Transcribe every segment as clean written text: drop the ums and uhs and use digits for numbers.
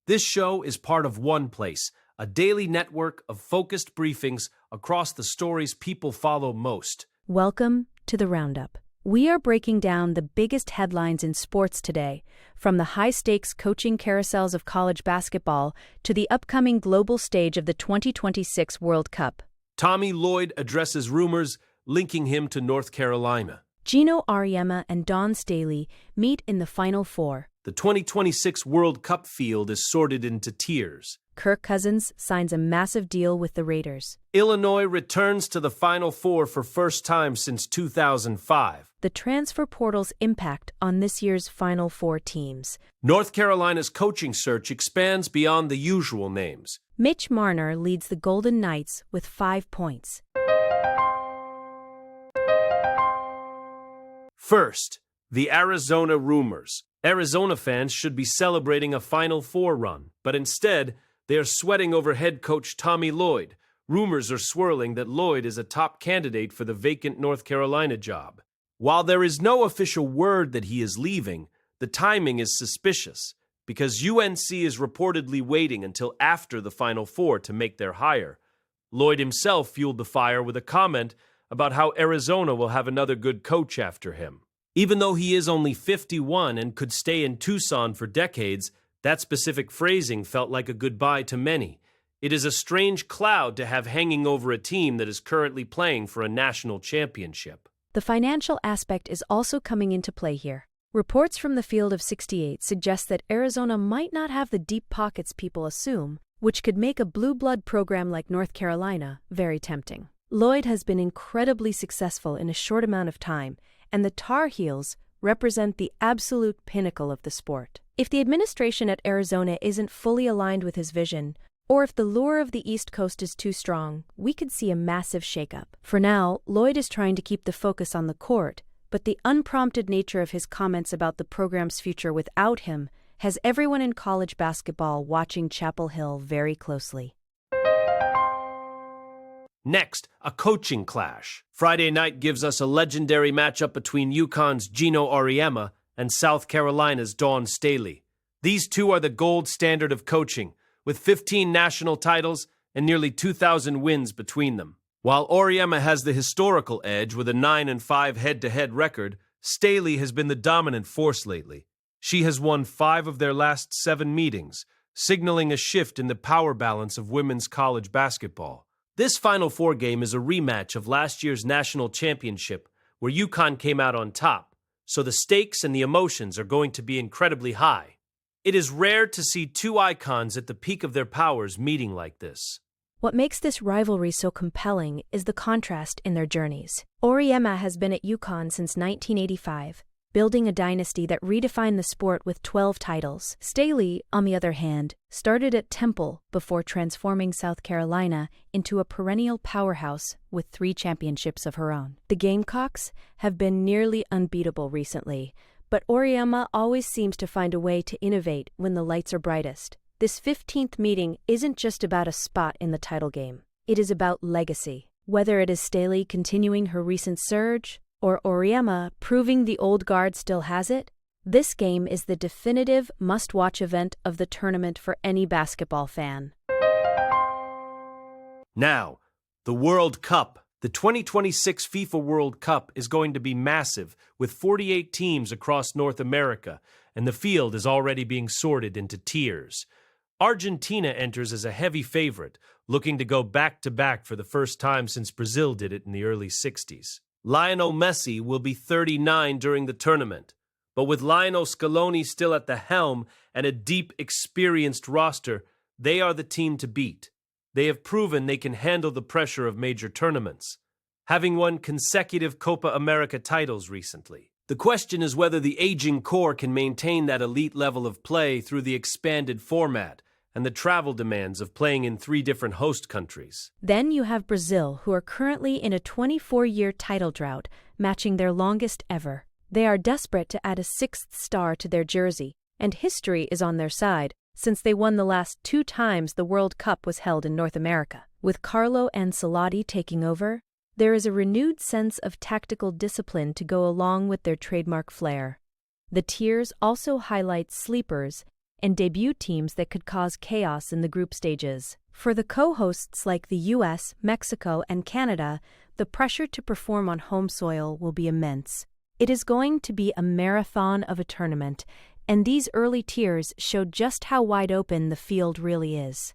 This show is part of OnePlace, a daily network of focused briefings across the stories people follow most. Welcome to the Roundup. We are breaking down the biggest headlines in sports today, from the high-stakes coaching carousels of college basketball to the upcoming global stage of the 2026 World Cup. Tommy Lloyd addresses rumors linking him to North Carolina. Geno, Auriemma, and Staley meet in the Final Four. The 2026 World Cup field is sorted into tiers. Kirk Cousins signs a massive deal with the Raiders. Illinois returns to the Final Four for first time since 2005. The transfer portal's impact on this year's Final Four teams. North Carolina's coaching search expands beyond the usual names. Mitch Marner leads the Golden Knights with 5 points. First, the Arizona rumors. Arizona fans should be celebrating a Final Four run, but instead, they are sweating over head coach Tommy Lloyd. Rumors are swirling that Lloyd is a top candidate for the vacant North Carolina job. While there is no official word that he is leaving, the timing is suspicious, because UNC is reportedly waiting until after the Final Four to make their hire. Lloyd himself fueled the fire with a comment about how Arizona will have another good coach after him. Even though he is only 51 and could stay in Tucson for decades, that specific phrasing felt like a goodbye to many. It is a strange cloud to have hanging over a team that is currently playing for a national championship. The financial aspect is also coming into play here. Reports from the Field of 68 suggest that Arizona might not have the deep pockets people assume, which could make a blue blood program like North Carolina very tempting. Lloyd has been incredibly successful in a short amount of time, and the Tar Heels represent the absolute pinnacle of the sport. If the administration at Arizona isn't fully aligned with his vision, or if the lure of the East Coast is too strong, we could see a massive shakeup. For now, Lloyd is trying to keep the focus on the court, but the unprompted nature of his comments about the program's future without him has everyone in college basketball watching Chapel Hill very closely. Next, a coaching clash. Friday night gives us a legendary matchup between UConn's Geno Auriemma and South Carolina's Staley. These two are the gold standard of coaching, with 15 national titles and nearly 2,000 wins between them. While Auriemma has the historical edge with a 9-5 head-to-head record, Staley has been the dominant force lately. She has won 5 of their last 7 meetings, signaling a shift in the power balance of women's college basketball. This Final Four game is a rematch of last year's national championship, where UConn came out on top, so the stakes and the emotions are going to be incredibly high. It is rare to see two icons at the peak of their powers meeting like this. What makes this rivalry so compelling is the contrast in their journeys. Auriemma has been at UConn since 1985, building a dynasty that redefined the sport with 12 titles. Staley, on the other hand, started at Temple before transforming South Carolina into a perennial powerhouse with 3 championships of her own. The Gamecocks have been nearly unbeatable recently, but Auriemma always seems to find a way to innovate when the lights are brightest. This 15th meeting isn't just about a spot in the title game. It is about legacy. Whether it is Staley continuing her recent surge, or Auriemma proving the old guard still has it, this game is the definitive must-watch event of the tournament for any basketball fan. Now, the World Cup. The 2026 FIFA World Cup is going to be massive, with 48 teams across North America, and the field is already being sorted into tiers. Argentina enters as a heavy favorite, looking to go back-to-back for the first time since Brazil did it in the early 60s. Lionel Messi will be 39 during the tournament, but with Lionel Scaloni still at the helm and a deep, experienced roster, they are the team to beat. They have proven they can handle the pressure of major tournaments, having won consecutive Copa America titles recently. The question is whether the aging core can maintain that elite level of play through the expanded format and the travel demands of playing in 3 different host countries. Then you have Brazil, who are currently in a 24-year title drought, matching their longest ever. They are desperate to add a 6th star to their jersey, and history is on their side, since they won the last 2 times the World Cup was held in North America. With Carlo Ancelotti taking over, there is a renewed sense of tactical discipline to go along with their trademark flair. The tiers also highlight sleepers and debut teams that could cause chaos in the group stages. For the co-hosts like the US, Mexico, and Canada, the pressure to perform on home soil will be immense. It is going to be a marathon of a tournament, and these early tiers showed just how wide open the field really is.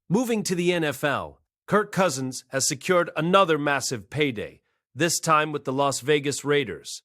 Moving to the NFL, Kirk Cousins has secured another massive payday, this time with the Las Vegas Raiders.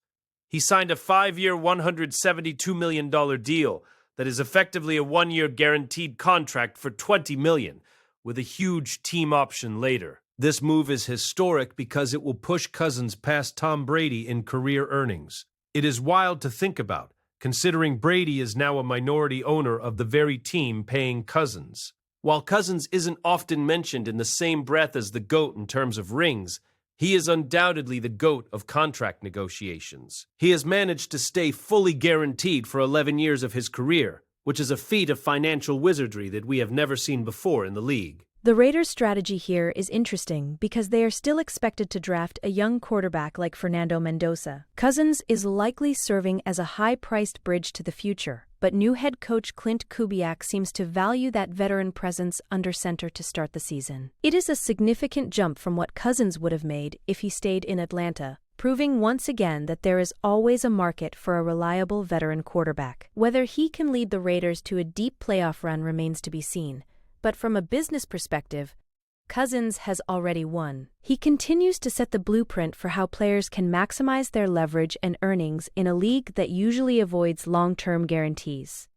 He signed a 5-year, $172 million deal that is effectively a 1-year guaranteed contract for $20 million, with a huge team option later. This move is historic because it will push Cousins past Tom Brady in career earnings. It is wild to think about, considering Brady is now a minority owner of the very team paying Cousins. While Cousins isn't often mentioned in the same breath as the GOAT in terms of rings, he is undoubtedly the GOAT of contract negotiations. He has managed to stay fully guaranteed for 11 years of his career, which is a feat of financial wizardry that we have never seen before in the league. The Raiders' strategy here is interesting because they are still expected to draft a young quarterback like Fernando Mendoza. Cousins is likely serving as a high-priced bridge to the future, but new head coach Clint Kubiak seems to value that veteran presence under center to start the season. It is a significant jump from what Cousins would have made if he stayed in Atlanta, proving once again that there is always a market for a reliable veteran quarterback. Whether he can lead the Raiders to a deep playoff run remains to be seen. But from a business perspective, Cousins has already won. He continues to set the blueprint for how players can maximize their leverage and earnings in a league that usually avoids long-term guarantees.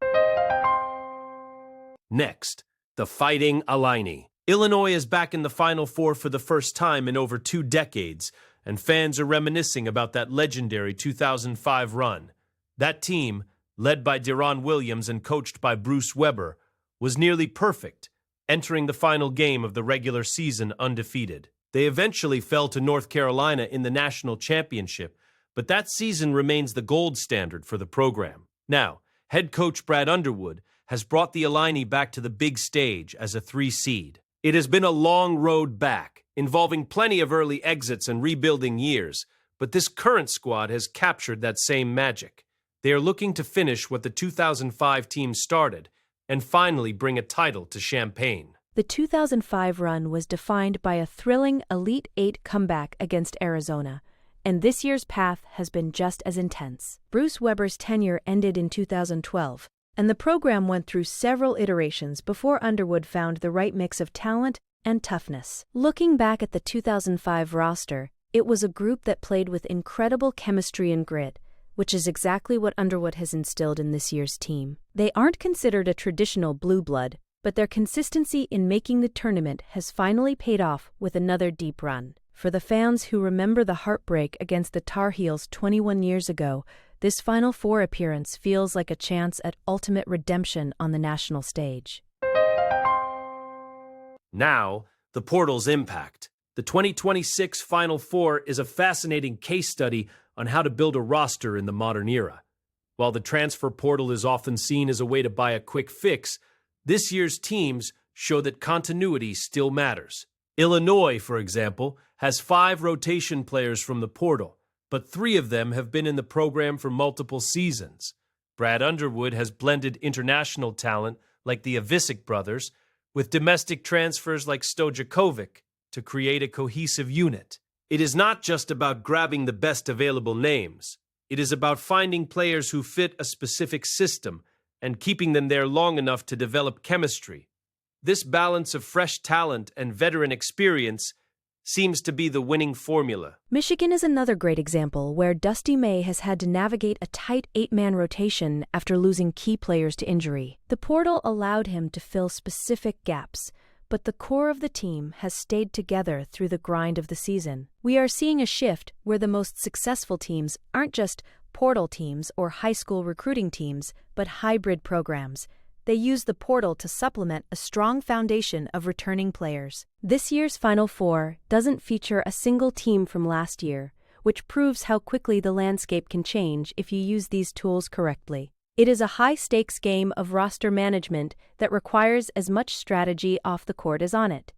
Next, the Fighting Illini. Illinois is back in the Final Four for the first time in over 2 decades, and fans are reminiscing about that legendary 2005 run. That team, led by Deron Williams and coached by Bruce Weber, was nearly perfect, entering the final game of the regular season undefeated. They eventually fell to North Carolina in the national championship, but that season remains the gold standard for the program. Now, head coach Brad Underwood has brought the Illini back to the big stage as a 3 seed. It has been a long road back, involving plenty of early exits and rebuilding years, but this current squad has captured that same magic. They are looking to finish what the 2005 team started, and finally bring a title to Champaign. The 2005 run was defined by a thrilling Elite Eight comeback against Arizona, and this year's path has been just as intense. Bruce Weber's tenure ended in 2012, and the program went through several iterations before Underwood found the right mix of talent and toughness. Looking back at the 2005 roster, it was a group that played with incredible chemistry and grit, which is exactly what Underwood has instilled in this year's team. They aren't considered a traditional blue blood, but their consistency in making the tournament has finally paid off with another deep run. For the fans who remember the heartbreak against the Tar Heels 21 years ago, this Final Four appearance feels like a chance at ultimate redemption on the national stage. Now, the portal's impact. The 2026 Final Four is a fascinating case study on how to build a roster in the modern era. While the transfer portal is often seen as a way to buy a quick fix, this year's teams show that continuity still matters. Illinois, for example, has 5 rotation players from the portal, but 3 of them have been in the program for multiple seasons. Brad Underwood has blended international talent like the Avicic brothers with domestic transfers like Stojakovic to create a cohesive unit. It is not just about grabbing the best available names. It is about finding players who fit a specific system and keeping them there long enough to develop chemistry. This balance of fresh talent and veteran experience seems to be the winning formula. Michigan is another great example where Dusty May has had to navigate a tight 8-man rotation after losing key players to injury. The portal allowed him to fill specific gaps, but the core of the team has stayed together through the grind of the season. We are seeing a shift where the most successful teams aren't just portal teams or high school recruiting teams, but hybrid programs. They use the portal to supplement a strong foundation of returning players. This year's Final Four doesn't feature a single team from last year, which proves how quickly the landscape can change if you use these tools correctly. It is a high-stakes game of roster management that requires as much strategy off the court as on it.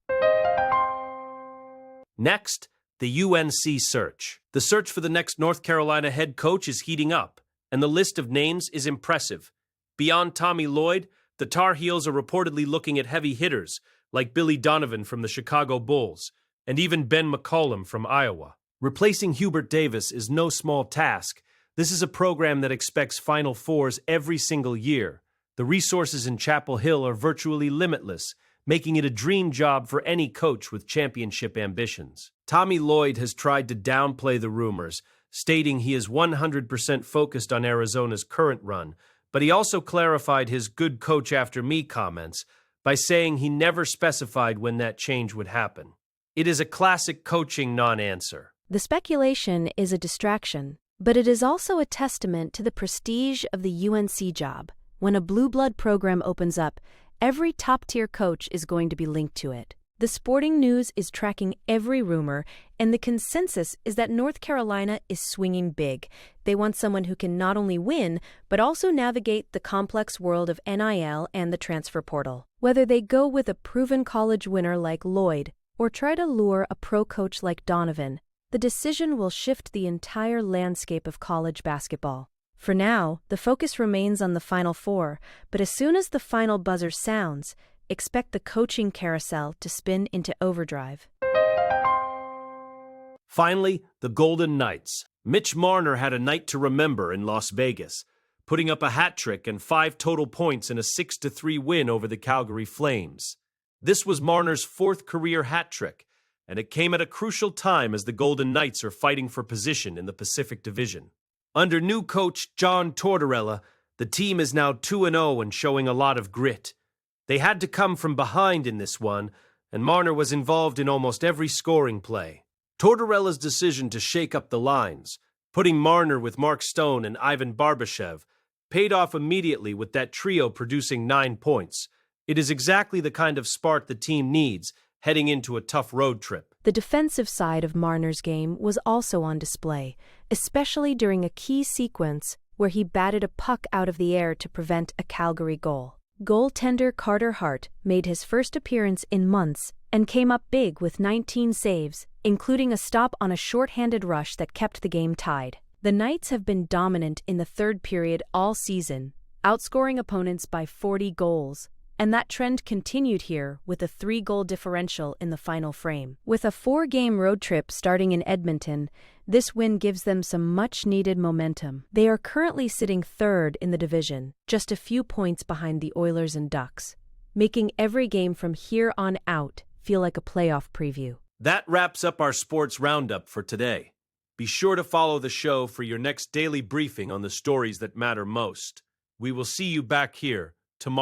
Next, the UNC search. The search for the next North Carolina head coach is heating up, and the list of names is impressive. Beyond Tommy Lloyd, the Tar Heels are reportedly looking at heavy hitters like Billy Donovan from the Chicago Bulls and even Ben McCollum from Iowa. Replacing Hubert Davis is no small task. This is a program that expects Final Fours every single year. The resources in Chapel Hill are virtually limitless, making it a dream job for any coach with championship ambitions. Tommy Lloyd has tried to downplay the rumors, stating he is 100% focused on Arizona's current run, but he also clarified his "good coach after me" comments by saying he never specified when that change would happen. It is a classic coaching non-answer. The speculation is a distraction, but it is also a testament to the prestige of the UNC job. When a blue blood program opens up, every top-tier coach is going to be linked to it. The Sporting News is tracking every rumor, and the consensus is that North Carolina is swinging big. They want someone who can not only win, but also navigate the complex world of NIL and the transfer portal. Whether they go with a proven college winner like Lloyd or try to lure a pro coach like Donovan, the decision will shift the entire landscape of college basketball. For now, the focus remains on the Final Four, but as soon as the final buzzer sounds, expect the coaching carousel to spin into overdrive. Finally, the Golden Knights. Mitch Marner had a night to remember in Las Vegas, putting up a hat trick and 5 total points in a 6-3 win over the Calgary Flames. This was Marner's 4th career hat trick, and it came at a crucial time as the Golden Knights are fighting for position in the Pacific Division. Under new coach John Tortorella, the team is now 2-0 and showing a lot of grit. They had to come from behind in this one, and Marner was involved in almost every scoring play. Tortorella's decision to shake up the lines, putting Marner with Mark Stone and Ivan Barbashev, paid off immediately with that trio producing 9 points. It is exactly the kind of spark the team needs heading into a tough road trip. The defensive side of Marner's game was also on display, especially during a key sequence where he batted a puck out of the air to prevent a Calgary goal. Goaltender Carter Hart made his first appearance in months and came up big with 19 saves, including a stop on a shorthanded rush that kept the game tied. The Knights have been dominant in the third period all season, outscoring opponents by 40 goals, and that trend continued here with a 3-goal differential in the final frame. With a 4-game road trip starting in Edmonton, this win gives them some much-needed momentum. They are currently sitting 3rd in the division, just a few points behind the Oilers and Ducks, making every game from here on out feel like a playoff preview. That wraps up our sports roundup for today. Be sure to follow the show for your next daily briefing on the stories that matter most. We will see you back here